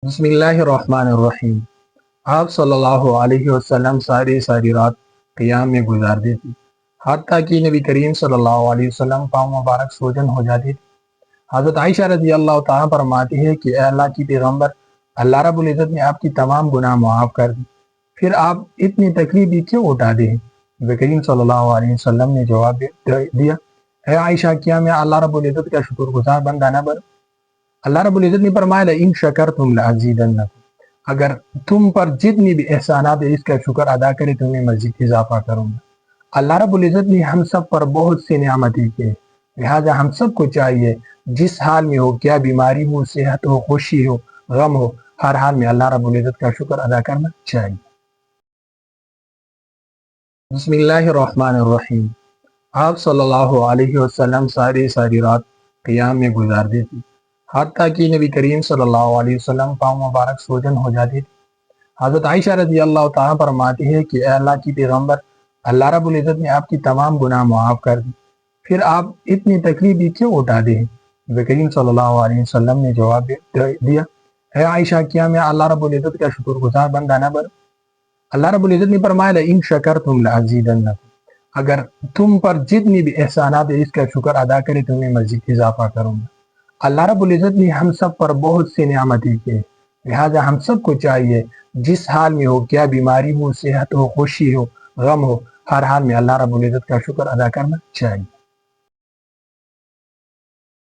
بسم اللہ الرحمن الرحیم۔ آپ صلی اللہ علیہ وسلم ساری رات قیام میں گزارتے تھے، حتیٰ کہ نبی کریم صلی اللہ علیہ وسلم پاؤں مبارک سوجن ہو جاتی تھی۔ حضرت عائشہ رضی اللہ تعالیٰ فرماتی ہے کہ اے اللہ کی پیغمبر، اللہ رب العزت نے آپ کی تمام گناہ معاف کر دی، پھر آپ اتنی تکلیف بھی کیوں اٹھاتے ہیں؟ نبی کریم صلی اللہ علیہ وسلم نے جواب دیا، اے عائشہ، کیا میں اللہ رب العزت کا شکر گزار بندہ نہ بنوں؟ اللہ رب العزت نے فرمایا لئن شکرتم لازیدنکم، اگر تم پر جتنی بھی احسانات ہے اس کا شکر ادا کرے تو میں مزید اضافہ کروں گا۔ اللہ رب العزت نے ہم سب پر بہت سی نعمتیں کی، لہٰذا ہم سب کو چاہیے جس حال میں ہو، کیا بیماری ہو، صحت ہو، خوشی ہو، غم ہو، ہر حال میں اللہ رب العزت کا شکر ادا کرنا چاہیے۔ بسم اللہ الرحمن الرحیم۔ آپ صلی اللہ علیہ وسلم ساری رات قیام میں گزارتے تھے، حتیٰ کہ نبی کریم صلی اللہ علیہ وسلم پاؤں مبارک سوجن ہو جاتی تھی۔ حضرت عائشہ رضی اللہ تعالیٰ فرماتی ہے کہ اے اللہ کی پیغمبر، اللہ رب العزت نے آپ کی تمام گناہ معاف کر دی، پھر آپ اتنی تکلیف بھی کیوں اٹھاتے ہیں؟ نبی کریم صلی اللہ علیہ وسلم نے جواب دیا، اے عائشہ، کیا میں اللہ رب العزت کا شکر گزار بندہ نہ بنوں؟ اللہ رب العزت نے فرمایا لئن شکرتم لازیدنکم، اگر تم پر جتنی بھی احسانات ہے اس کا شکر ادا کرے تو میں مزید اضافہ کروں گا۔ اللہ رب العزت نے ہم سب پر بہت سی نعمتیں کی، لہٰذا ہم سب کو چاہیے جس حال میں ہو، کیا بیماری ہو، صحت ہو، خوشی ہو، غم ہو، ہر حال میں اللہ رب العزت کا شکر ادا کرنا چاہیے۔